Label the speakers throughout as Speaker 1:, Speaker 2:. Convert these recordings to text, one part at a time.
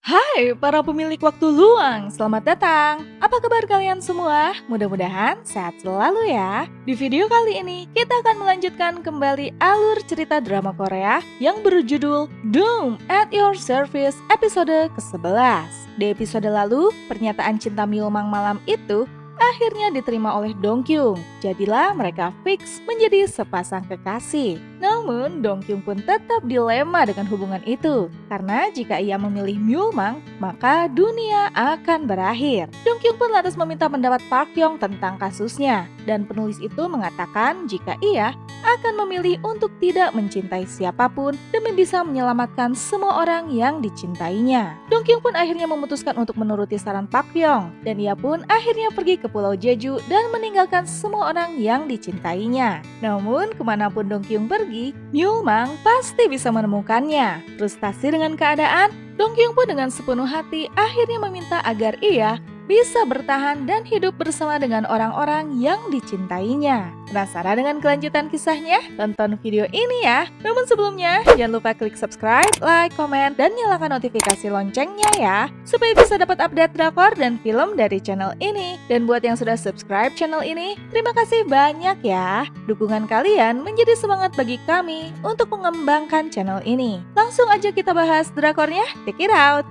Speaker 1: Hai para pemilik waktu luang, selamat datang. Apa kabar kalian semua? Mudah-mudahan sehat selalu ya. Di video kali ini, kita akan melanjutkan kembali alur cerita drama Korea yang berjudul Doom at Your Service episode ke-11. Di episode lalu, pernyataan cinta Myulmang malam itu akhirnya diterima oleh Dongkyung. Jadilah mereka fix menjadi sepasang kekasih. Namun, Dongkyung pun tetap dilema dengan hubungan itu. Karena jika ia memilih Myulmang, maka dunia akan berakhir. Dongkyung pun lantas meminta pendapat Park Hyung tentang kasusnya. Dan penulis itu mengatakan jika ia akan memilih untuk tidak mencintai siapapun demi bisa menyelamatkan semua orang yang dicintainya. Dongkyung pun akhirnya memutuskan untuk menuruti saran Park Hyung. Dan ia pun akhirnya pergi ke Pulau Jeju dan meninggalkan semua orang yang dicintainya. Namun, kemanapun Dongkyung pergi, Myulmang pasti bisa menemukannya. Frustasi dengan keadaan, Dongkyung pun dengan sepenuh hati akhirnya meminta agar ia bisa bertahan dan hidup bersama dengan orang-orang yang dicintainya. Penasaran dengan kelanjutan kisahnya? Tonton video ini ya. Namun sebelumnya, jangan lupa klik subscribe, like, komen, dan nyalakan notifikasi loncengnya ya, supaya bisa dapat update drakor dan film dari channel ini. Dan buat yang sudah subscribe channel ini, terima kasih banyak ya. Dukungan kalian menjadi semangat bagi kami untuk mengembangkan channel ini. Langsung aja kita bahas drakornya, check it out!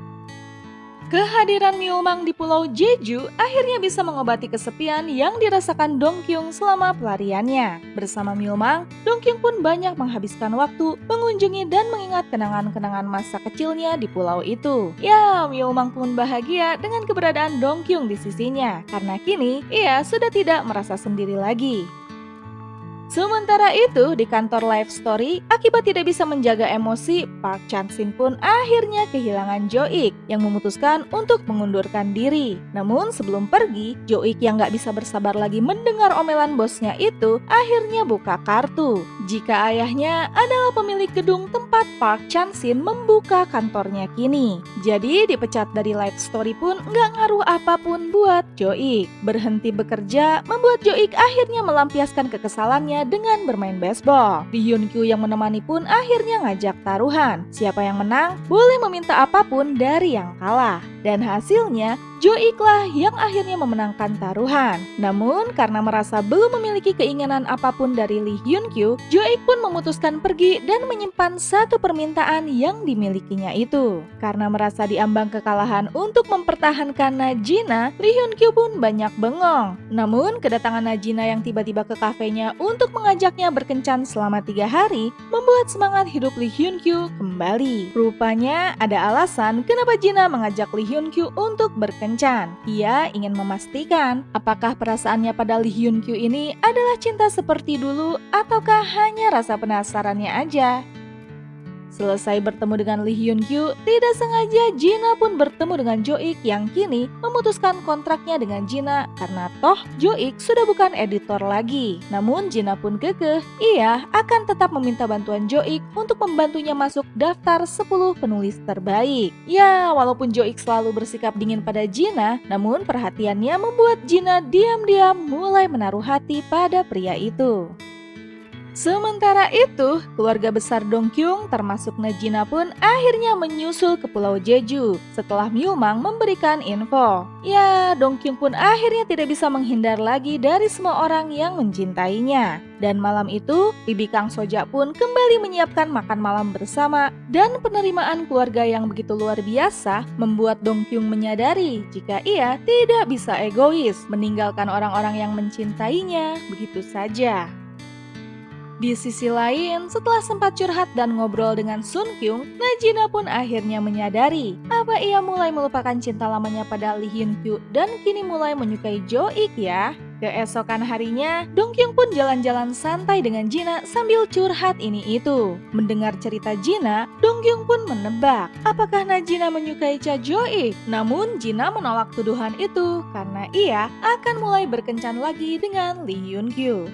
Speaker 1: Kehadiran Myulmang di Pulau Jeju akhirnya bisa mengobati kesepian yang dirasakan Dongkyung selama pelariannya. Bersama Myulmang, Dongkyung pun banyak menghabiskan waktu mengunjungi dan mengingat kenangan-kenangan masa kecilnya di pulau itu. Ya, Myulmang pun bahagia dengan keberadaan Dongkyung di sisinya, karena kini ia sudah tidak merasa sendiri lagi. Sementara itu, di kantor Life Story, akibat tidak bisa menjaga emosi, Park Chan-sin pun akhirnya kehilangan Jo-ik yang memutuskan untuk mengundurkan diri. Namun sebelum pergi, Jo-ik yang gak bisa bersabar lagi mendengar omelan bosnya itu, akhirnya buka kartu. Jika ayahnya adalah pemilik gedung tempat Park Chan-sin membuka kantornya kini. Jadi dipecat dari Life Story pun gak ngaruh apapun buat Jo-ik. Berhenti bekerja membuat Jo-ik akhirnya melampiaskan kekesalannya dengan bermain baseball. Lee Hyun-kyu yang menemani pun akhirnya ngajak taruhan. Siapa yang menang boleh meminta apapun dari yang kalah. Dan hasilnya, Jo-ik lah yang akhirnya memenangkan taruhan. Namun karena merasa belum memiliki keinginan apapun dari Lee Hyun-kyu, Jo-ik pun memutuskan pergi dan menyimpan satu permintaan yang dimilikinya itu. Karena merasa diambang kekalahan untuk mempertahankan Najina, Lee Hyun-kyu pun banyak bengong. Namun kedatangan Najina yang tiba-tiba ke kafenya untuk mengajaknya berkencan selama 3 hari membuat semangat hidup Lee Hyun-kyu kembali. Rupanya ada alasan kenapa Jina mengajak Lee Hyun-kyu untuk berkencan. Ia ingin memastikan apakah perasaannya pada Lee Hyun-kyu ini adalah cinta seperti dulu ataukah hanya rasa penasarannya aja. Selesai bertemu dengan Lee Hyun-kyu, tidak sengaja Jina pun bertemu dengan Jo-ik yang kini memutuskan kontraknya dengan Jina karena toh Jo-ik sudah bukan editor lagi. Namun Jina pun kekeh, ia akan tetap meminta bantuan Jo-ik untuk membantunya masuk daftar 10 penulis terbaik. Ya, walaupun Jo-ik selalu bersikap dingin pada Jina, namun perhatiannya membuat Jina diam-diam mulai menaruh hati pada pria itu. Sementara itu, keluarga besar Dongkyung termasuk Najina pun akhirnya menyusul ke Pulau Jeju setelah Myulmang memberikan info. Ya, Dongkyung pun akhirnya tidak bisa menghindar lagi dari semua orang yang mencintainya. Dan malam itu, Bibi Kang Soja pun kembali menyiapkan makan malam bersama dan penerimaan keluarga yang begitu luar biasa membuat Dongkyung menyadari jika ia tidak bisa egois meninggalkan orang-orang yang mencintainya begitu saja. Di sisi lain, setelah sempat curhat dan ngobrol dengan Sun Kyung, Najina pun akhirnya menyadari apa ia mulai melupakan cinta lamanya pada Lee Hyun-kyu dan kini mulai menyukai Jo-ik ya. Keesokan harinya, Dongkyung pun jalan-jalan santai dengan Jina sambil curhat ini itu. Mendengar cerita Jina, Dongkyung pun menebak apakah Najina menyukai Cha Jo-ik. Namun Jina menolak tuduhan itu karena ia akan mulai berkencan lagi dengan Lee Hyun-kyu.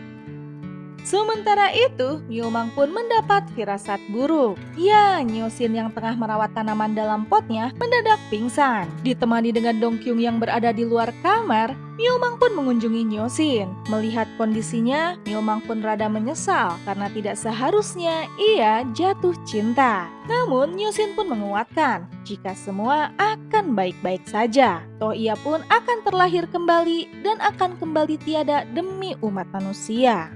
Speaker 1: Sementara itu, Myeomang pun mendapat firasat buruk. Ya, Nyosin yang tengah merawat tanaman dalam potnya mendadak pingsan. Ditemani dengan Dongkyung yang berada di luar kamar, Myeomang pun mengunjungi Nyosin. Melihat kondisinya, Myeomang pun rada menyesal karena tidak seharusnya ia jatuh cinta. Namun Nyosin pun menguatkan jika semua akan baik-baik saja. Toh ia pun akan terlahir kembali dan akan kembali tiada demi umat manusia.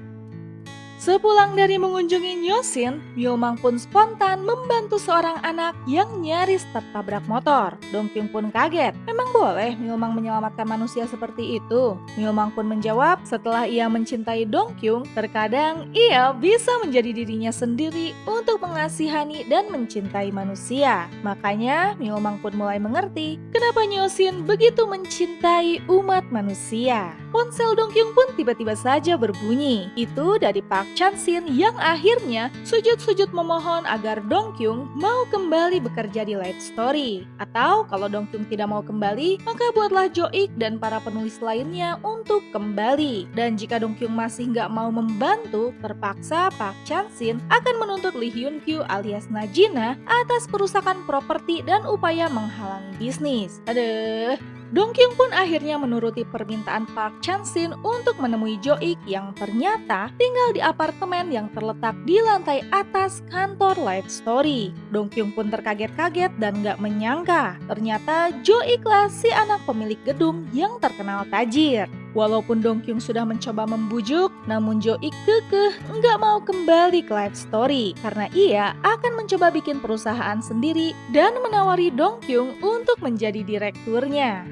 Speaker 1: Sepulang dari mengunjungi Nyosin, Myeomang pun spontan membantu seorang anak yang nyaris tertabrak motor. Dongkyung pun kaget. Memang boleh Myeomang menyelamatkan manusia seperti itu? Myeomang pun menjawab, setelah ia mencintai Dongkyung, terkadang ia bisa menjadi dirinya sendiri untuk mengasihani dan mencintai manusia. Makanya Myeomang pun mulai mengerti kenapa Nyosin begitu mencintai umat manusia. Ponsel Dongkyung pun tiba-tiba saja berbunyi. Itu dari Park Chan-sin yang akhirnya sujud-sujud memohon agar Dongkyung mau kembali bekerja di Life Story. Atau kalau Dongkyung tidak mau kembali, maka buatlah Jo-ik dan para penulis lainnya untuk kembali. Dan jika Dongkyung masih nggak mau membantu, terpaksa Park Chan-sin akan menuntut Lee Hyun-kyu alias Najina atas perusakan properti dan upaya menghalangi bisnis. Aduh. Dongkyung pun akhirnya menuruti permintaan Park Chan-sin untuk menemui Jo-ik yang ternyata tinggal di apartemen yang terletak di lantai atas kantor Life Story. Dongkyung pun terkaget-kaget dan gak menyangka ternyata Jo-ik lah si anak pemilik gedung yang terkenal tajir. Walaupun Dongkyung sudah mencoba membujuk, namun Jo-ik kekeh nggak mau kembali ke Life Story karena ia akan mencoba bikin perusahaan sendiri dan menawari Dongkyung untuk menjadi direkturnya.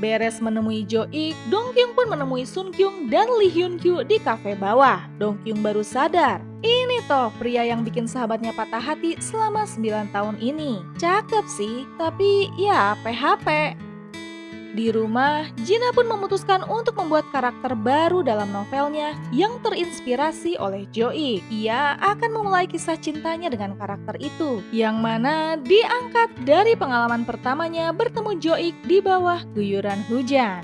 Speaker 1: Beres menemui Jo-ik, Dongkyung pun menemui Sun-kyung dan Lee Hyun-kyu di kafe bawah. Dongkyung baru sadar, ini toh pria yang bikin sahabatnya patah hati selama 9 tahun ini. Cakep sih, tapi ya PHP. Di rumah, Jina pun memutuskan untuk membuat karakter baru dalam novelnya yang terinspirasi oleh Jo-ik. Ia akan memulai kisah cintanya dengan karakter itu, yang mana diangkat dari pengalaman pertamanya bertemu Jo-ik di bawah guyuran hujan.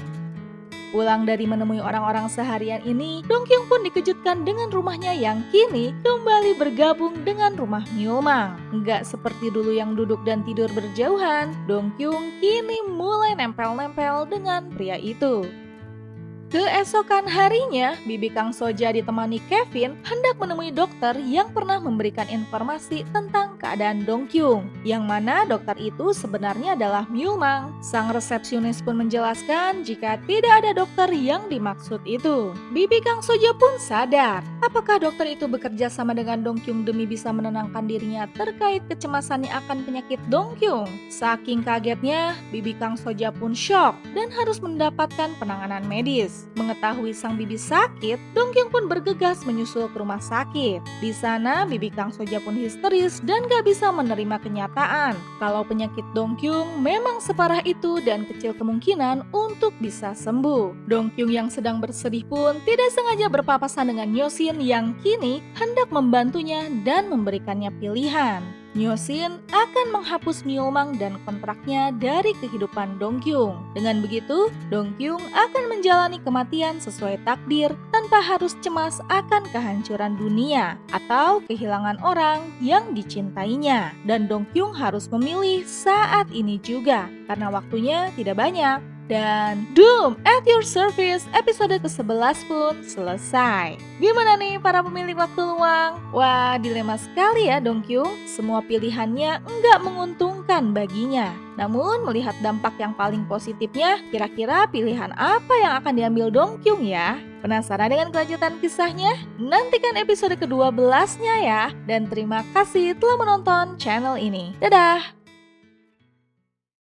Speaker 1: Pulang dari menemui orang-orang seharian ini, Dongkyung pun dikejutkan dengan rumahnya yang kini kembali bergabung dengan rumah Myeomang. Nggak seperti dulu yang duduk dan tidur berjauhan, Dongkyung kini mulai nempel-nempel dengan pria itu. Keesokan harinya, Bibi Kang Soja ditemani Kevin hendak menemui dokter yang pernah memberikan informasi tentang keadaan Dongkyung, yang mana dokter itu sebenarnya adalah Myeomang. Sang resepsionis pun menjelaskan jika tidak ada dokter yang dimaksud itu. Bibi Kang Soja pun sadar, apakah dokter itu bekerja sama dengan Dongkyung demi bisa menenangkan dirinya terkait kecemasannya akan penyakit Dongkyung. Saking kagetnya, Bibi Kang Soja pun shock dan harus mendapatkan penanganan medis. Mengetahui sang bibi sakit, Dongkyung pun bergegas menyusul ke rumah sakit. Di sana, Bibi Kang Soja pun histeris dan gak bisa menerima kenyataan kalau penyakit Dongkyung memang separah itu dan kecil kemungkinan untuk bisa sembuh. Dongkyung yang sedang bersedih pun tidak sengaja berpapasan dengan Nyosin yang kini hendak membantunya dan memberikannya pilihan. Nyosin akan menghapus Myeomang dan kontraknya dari kehidupan Dongkyung. Dengan begitu, Dongkyung akan menjalani kematian sesuai takdir tanpa harus cemas akan kehancuran dunia atau kehilangan orang yang dicintainya. Dan Dongkyung harus memilih saat ini juga karena waktunya tidak banyak. Dan Doom at Your Service episode ke-11 pun selesai. Gimana nih para pemilik waktu luang? Wah, dilema sekali ya Dongkyung. Semua pilihannya nggak menguntungkan baginya. Namun melihat dampak yang paling positifnya, kira-kira pilihan apa yang akan diambil Dongkyung ya? Penasaran dengan kelanjutan kisahnya? Nantikan episode ke-12-nya ya. Dan terima kasih telah menonton channel ini. Dadah!